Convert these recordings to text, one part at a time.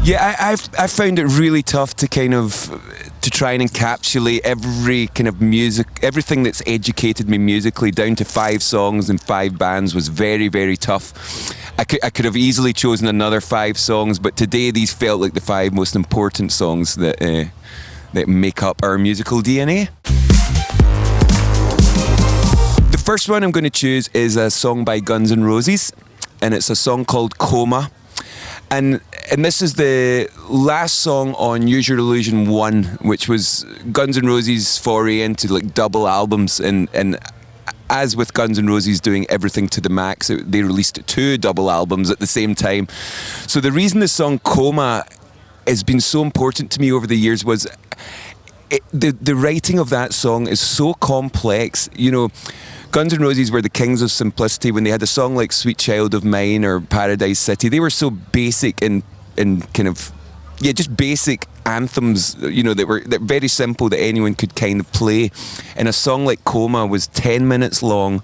Yeah, I found it really tough to try and encapsulate every kind of music, everything that's educated me musically down to 5 songs and 5 bands was very, very tough. I could have easily chosen another 5 songs, but today these felt like the 5 most important songs that make up our musical DNA. The first one I'm going to choose is a song by Guns N' Roses, and it's a song called Coma. And this is the last song on Use Your Illusion 1, which was Guns N' Roses' foray into like double albums. And as with Guns N' Roses doing everything to the max, they released 2 double albums at the same time. So the reason the song Coma has been so important to me over the years was the writing of that song is so complex. You know, Guns N' Roses were the kings of simplicity when they had a song like Sweet Child of Mine or Paradise City. They were so basic and kind of, yeah, just basic anthems, you know, that were very simple that anyone could kind of play. And a song like Coma was 10 minutes long.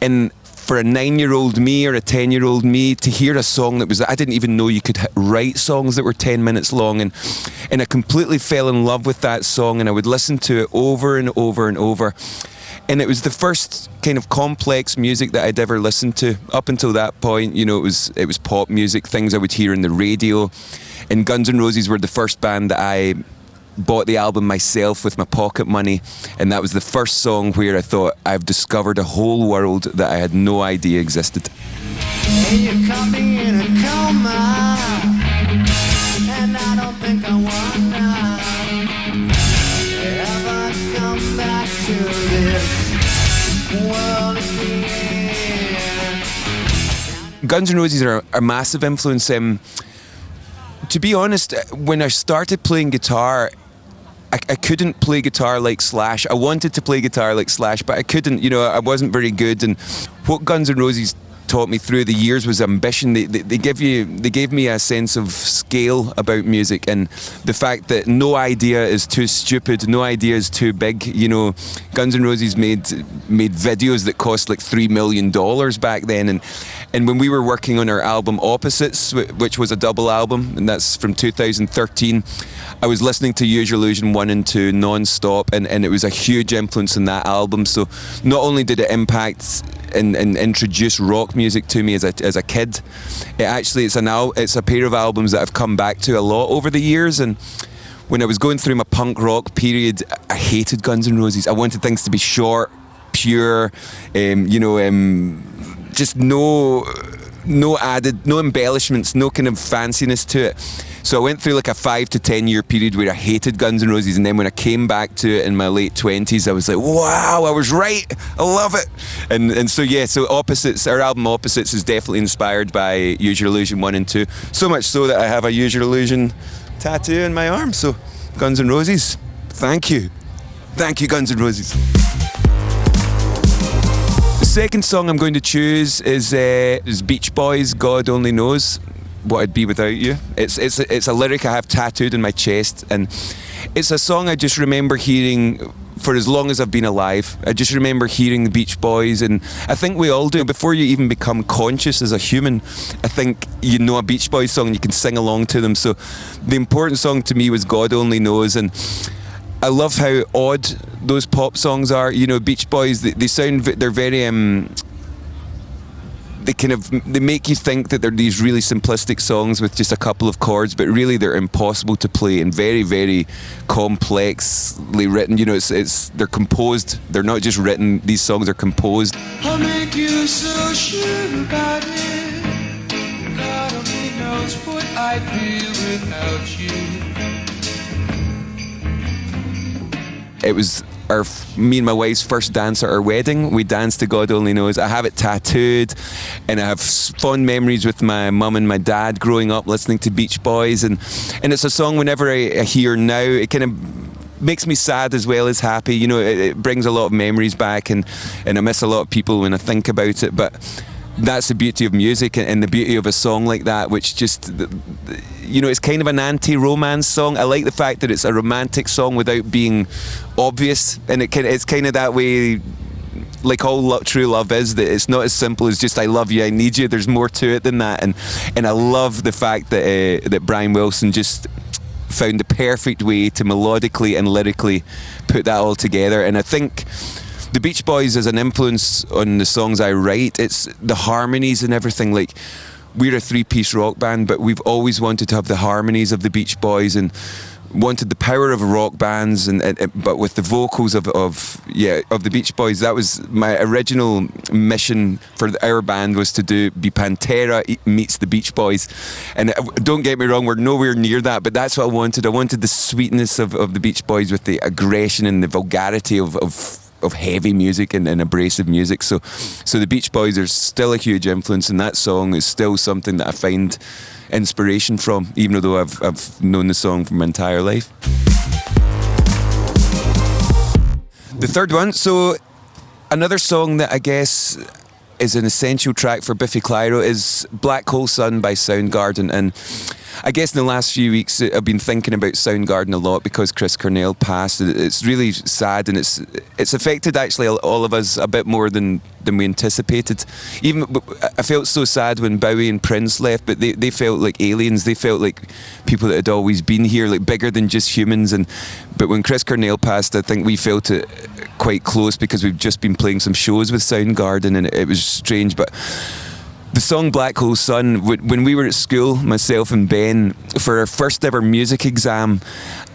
And for a 9-year-old me or a 10-year-old me to hear a song that was, I didn't even know you could write songs that were 10 minutes long, and I completely fell in love with that song, and I would listen to it over and over and over. And it was the first kind of complex music that I'd ever listened to. Up until that point, you know, it was pop music, things I would hear on the radio. And Guns N' Roses were the first band that I bought the album myself with my pocket money. And that was the first song where I thought, I've discovered a whole world that I had no idea existed. Hey, you caught me in a coma, and I don't think I wanna ever come back to this world again. Guns N' Roses are a massive influence. To be honest, when I started playing guitar, I couldn't play guitar like Slash. I wanted to play guitar like Slash, but I couldn't. You know, I wasn't very good. And what Guns N' Roses taught me through the years was ambition. They gave me a sense of scale about music, and the fact that no idea is too stupid, no idea is too big. You know, Guns N' Roses made videos that cost like $3 million back then, and when we were working on our album Opposites, which was a double album, and that's from 2013, I was listening to Use Your Illusion 1 and 2 non-stop, and it was a huge influence in that album. So not only did it impact and introduce rock music to me as a kid, it's a pair of albums that I've come back to a lot over the years. And when I was going through my punk rock period, I hated Guns N' Roses. I wanted things to be short, pure, just no embellishments, no kind of fanciness to it. So I went through like a 5 to 10 year period where I hated Guns N' Roses, and then when I came back to it in my late 20s, I was like, wow, I was right, I love it. And so yeah, so Opposites, our album Opposites is definitely inspired by Use Your Illusion 1 and 2. So much so that I have a Use Your Illusion tattoo in my arm. So Guns N' Roses, thank you. Thank you, Guns N' Roses. The second song I'm going to choose is Beach Boys' God Only Knows What I'd Be Without You. It's a lyric I have tattooed in my chest, and it's a song I just remember hearing for as long as I've been alive. I just remember hearing the Beach Boys, and I think we all do. Before you even become conscious as a human, I think you know a Beach Boys song and you can sing along to them. So the important song to me was God Only Knows, and I love how odd those pop songs are. You know, Beach Boys, they're very they make you think that they're these really simplistic songs with just a couple of chords, but really they're impossible to play and very, very complexly written. You know, they're composed. They're not just written. These songs are composed. I'll make you so sure about it. God only knows what I'd be without you. It was me and my wife's first dance at our wedding. We danced to God Only Knows. I have it tattooed, and I have fond memories with my mum and my dad growing up listening to Beach Boys, and it's a song whenever I hear now, it kind of makes me sad as well as happy. You know, it brings a lot of memories back, and I miss a lot of people when I think about it, but that's the beauty of music and the beauty of a song like that, which just, you know, it's kind of an anti-romance song. I like the fact that it's a romantic song without being obvious, and it's kind of that way like all true love is, that it's not as simple as just I love you, I need you. There's more to it than that, and I love the fact that that Brian Wilson just found the perfect way to melodically and lyrically put that all together. And I think the Beach Boys as an influence on the songs I write, it's the harmonies and everything. Like, we're a three-piece rock band, but we've always wanted to have the harmonies of the Beach Boys and wanted the power of rock bands, but with the vocals of the Beach Boys. That was my original mission for our band, was to be Pantera meets the Beach Boys. And don't get me wrong, we're nowhere near that, but that's what I wanted. I wanted the sweetness of the Beach Boys with the aggression and the vulgarity of heavy music and abrasive music. So the Beach Boys are still a huge influence, and that song is still something that I find inspiration from, even though I've known the song for my entire life. The third one, so another song that I guess is an essential track for Biffy Clyro is Black Hole Sun by Soundgarden. And I guess in the last few weeks I've been thinking about Soundgarden a lot because Chris Cornell passed. It's really sad, and it's affected actually all of us a bit more than we anticipated. Even I felt so sad when Bowie and Prince left, but they felt like aliens. They felt like people that had always been here, like bigger than just humans. But when Chris Cornell passed, I think we felt it quite close because we've just been playing some shows with Soundgarden, and it was strange. But the song Black Hole Sun, when we were at school, myself and Ben, for our first ever music exam,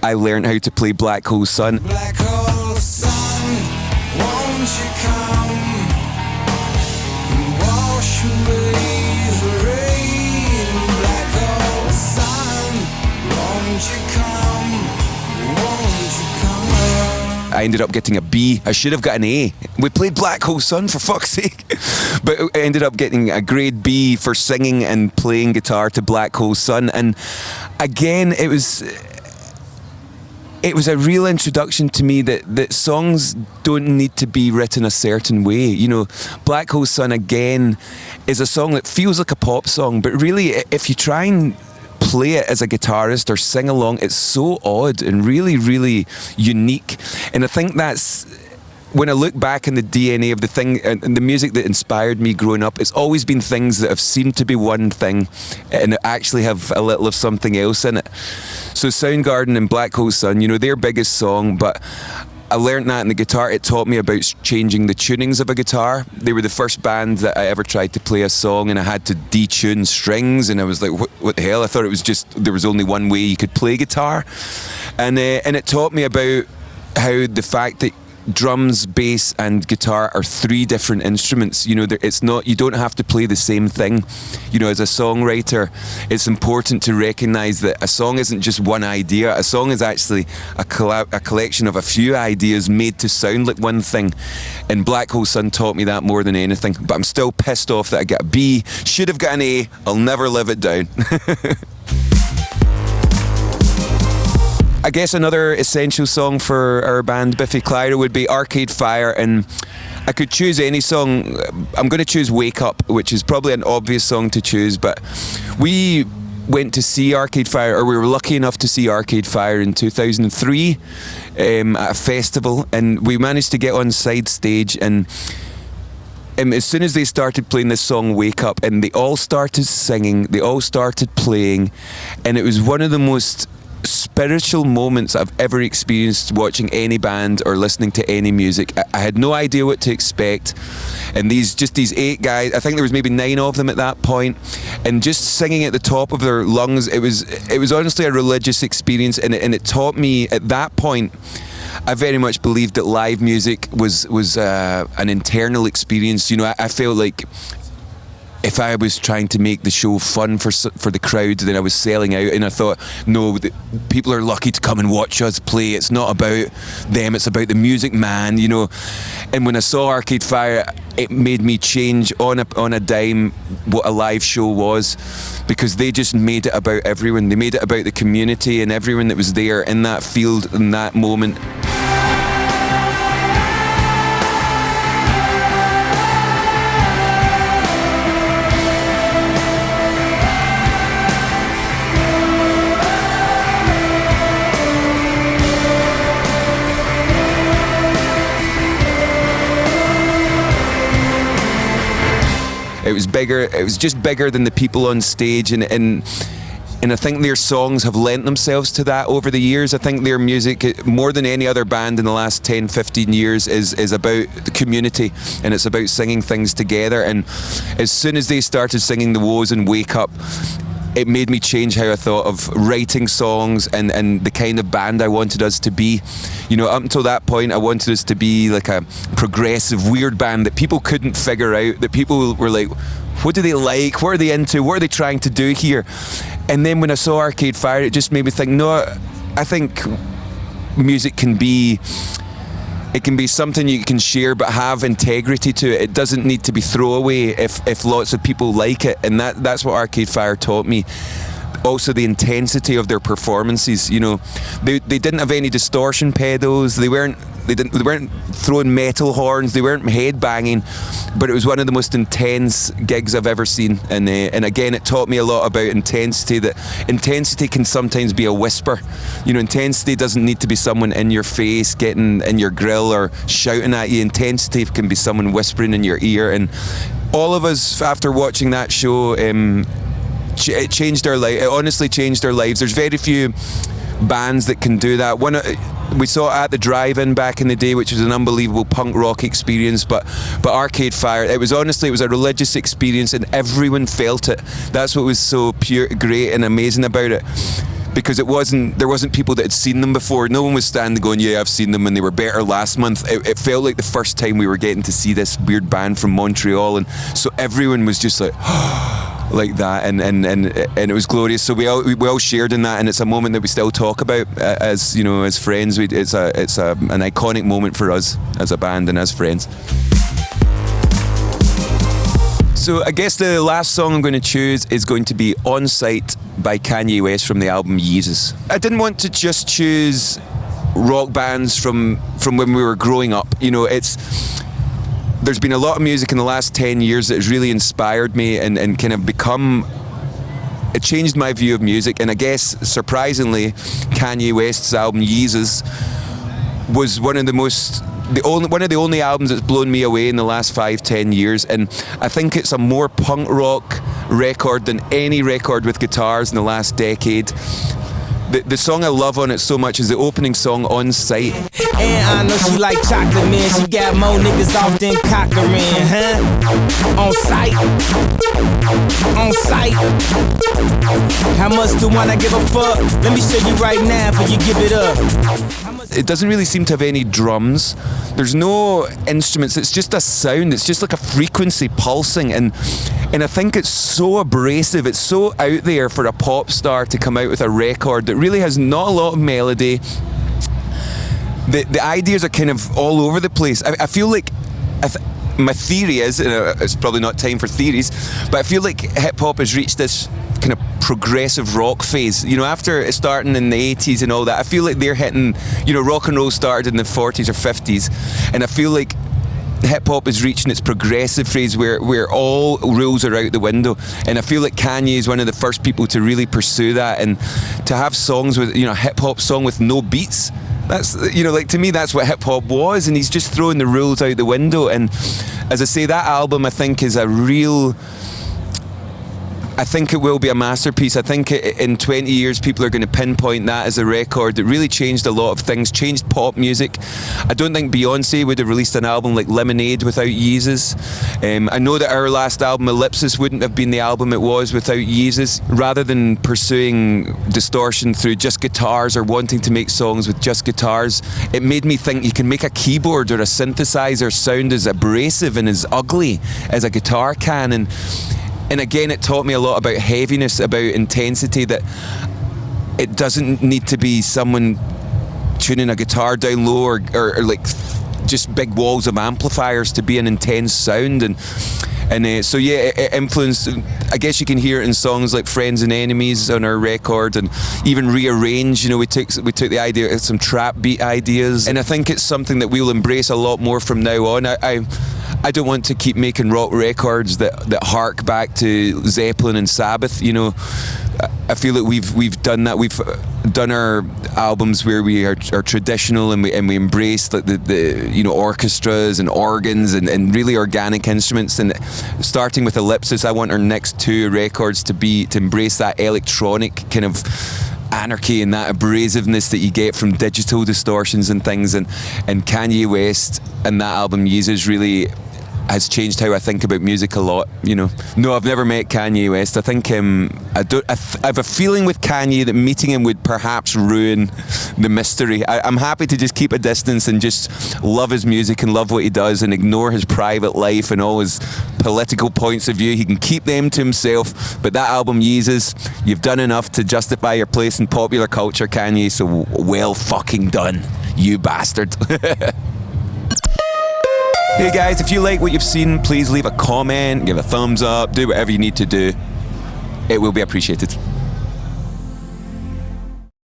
I learned how to play Black Hole Sun. Black hole sun, won't you come and wash away the rain? Black hole sun, won't you come, won't you come? I ended up getting a B. I should have got an A. We played Black Hole Sun, for fuck's sake. But I ended up getting a grade B for singing and playing guitar to Black Hole Sun. And again, it was a real introduction to me that songs don't need to be written a certain way. You know, Black Hole Sun, again, is a song that feels like a pop song, but really, if you try and play it as a guitarist or sing along, it's so odd and really, really unique. And I think that's, when I look back in the DNA of the thing and the music that inspired me growing up, it's always been things that have seemed to be one thing and actually have a little of something else in it. So Soundgarden and Black Hole Sun, you know, their biggest song, but I learned that in the guitar. It taught me about changing the tunings of a guitar. They were the first band that I ever tried to play a song and I had to detune strings, and I was like, what the hell? I thought it was just, there was only one way you could play guitar. And it taught me about how the fact that drums, bass and guitar are three different instruments. You know, it's not, you don't have to play the same thing. You know, as a songwriter, it's important to recognize that a song isn't just one idea. A song is actually a collection of a few ideas made to sound like one thing. And Black Hole Sun taught me that more than anything. But I'm still pissed off that I got a B. Should have got an A. I'll never live it down. I guess another essential song for our band Biffy Clyro would be Arcade Fire, and I could choose any song. I'm going to choose Wake Up, which is probably an obvious song to choose, but we went to see Arcade Fire, or we were lucky enough to see Arcade Fire in 2003 at a festival, and we managed to get on side stage, and as soon as they started playing this song Wake Up, and they all started singing, they all started playing, and it was one of the most spiritual moments I've ever experienced watching any band or listening to any music. I had no idea what to expect, and these 8 guys, I think there was maybe 9 of them at that point, and just singing at the top of their lungs, it was honestly a religious experience, and it taught me at that point. I very much believed that live music was an internal experience. You know, I felt like if I was trying to make the show fun for the crowd, then I was selling out. And I thought, no, people are lucky to come and watch us play. It's not about them, it's about the music, man, you know. And when I saw Arcade Fire, it made me change on a dime what a live show was, because they just made it about everyone. They made it about the community and everyone that was there in that field in that moment. It was bigger. It was just bigger than the people on stage, and I think their songs have lent themselves to that over the years. I think their music, more than any other band in the last 10, 15 years, is about the community, and it's about singing things together. And as soon as they started singing The Woes and Wake Up, it made me change how I thought of writing songs and the kind of band I wanted us to be. You know, up until that point, I wanted us to be like a progressive, weird band that people couldn't figure out, that people were like, what do they like? What are they into? What are they trying to do here? And then when I saw Arcade Fire, it just made me think, no, I think music can be... It can be something you can share but have integrity to it. It doesn't need to be throwaway if lots of people like it. And that's what Arcade Fire taught me. Also the intensity of their performances. You know, they didn't have any distortion pedals. They weren't throwing metal horns. They weren't headbanging. But it was one of the most intense gigs I've ever seen. And again, it taught me a lot about intensity. That intensity can sometimes be a whisper. You know, intensity doesn't need to be someone in your face, getting in your grill or shouting at you. Intensity can be someone whispering in your ear. And all of us, after watching that show, it changed our life. It honestly changed our lives. There's very few bands that can do that. We saw it at the Drive-In back in the day, which was an unbelievable punk rock experience, but Arcade Fire, it was a religious experience, and everyone felt it. That's what was so pure, great and amazing about it, because there wasn't people that had seen them before. No one was standing going, yeah, I've seen them and they were better last month. It felt like the first time we were getting to see this weird band from Montreal, and so everyone was just like like that, and it was glorious. So we all shared in that, and it's a moment that we still talk about as, you know, as friends. It's an iconic moment for us as a band and as friends. So I guess the last song I'm going to choose is going to be On Sight by Kanye West from the album Yeezus. I didn't want to just choose rock bands from when we were growing up. You know, there's been a lot of music in the last 10 years that has really inspired me and kind of it changed my view of music. And I guess, surprisingly, Kanye West's album Yeezus was one of the only albums that's blown me away in the last 5-10 years. And I think it's a more punk rock record than any record with guitars in the last decade. The song I love on it so much is the opening song, On Sight. And I know she like chocolate, man. She got more niggas off than Cochran, huh? On sight. On sight. How much do I give a fuck? Let me show you right now before you give it up. It doesn't really seem to have any drums. There's no instruments. It's just a sound. It's just like a frequency pulsing, and I think it's so abrasive. It's so out there for a pop star to come out with a record that really has not a lot of melody. The ideas are kind of all over the place. I feel like my theory is, and it's probably not time for theories, but I feel like hip hop has reached this kind of progressive rock phase. You know, after starting in the 80s and all that, I feel like they're hitting, you know, rock and roll started in the 40s or 50s, and I feel like hip hop is reaching its progressive phase where all rules are out the window. And I feel like Kanye is one of the first people to really pursue that, and to have songs with, you know, a hip hop song with no beats. That's, you know, like, to me, that's what hip hop was, and he's just throwing the rules out the window. And as I say, that album I think is I think it will be a masterpiece. I think in 20 years people are going to pinpoint that as a record that really changed a lot of things, changed pop music. I don't think Beyonce would have released an album like Lemonade without Yeezus. I know that our last album, Ellipsis, wouldn't have been the album it was without Yeezus. Rather than pursuing distortion through just guitars or wanting to make songs with just guitars, it made me think you can make a keyboard or a synthesizer sound as abrasive and as ugly as a guitar can. And again, it taught me a lot about heaviness, about intensity, that it doesn't need to be someone tuning a guitar down low or like just big walls of amplifiers to be an intense sound. And so yeah, it influenced, I guess you can hear it in songs like Friends and Enemies on our record, and even Rearrange. You know, we took the idea, some trap beat ideas, and I think it's something that we'll embrace a lot more from now on. I don't want to keep making rock records that hark back to Zeppelin and Sabbath. You know, I feel that we've done that. We've done our albums where we are traditional and we embrace like the you know, orchestras and organs and really organic instruments. And starting with Ellipsis, I want our next 2 records to embrace that electronic kind of anarchy and that abrasiveness that you get from digital distortions and things. And Kanye West and that album Yeezus really has changed how I think about music a lot. You know, no, I've never met Kanye West. I think I have a feeling with Kanye that meeting him would perhaps ruin the mystery. I'm happy to just keep a distance and just love his music and love what he does and ignore his private life and all his political points of view. He can keep them to himself. But that album Yeezus, you've done enough to justify your place in popular culture, Kanye, so well fucking done, you bastard. Hey guys, if you like what you've seen, please leave a comment, give a thumbs up, do whatever you need to do. It will be appreciated.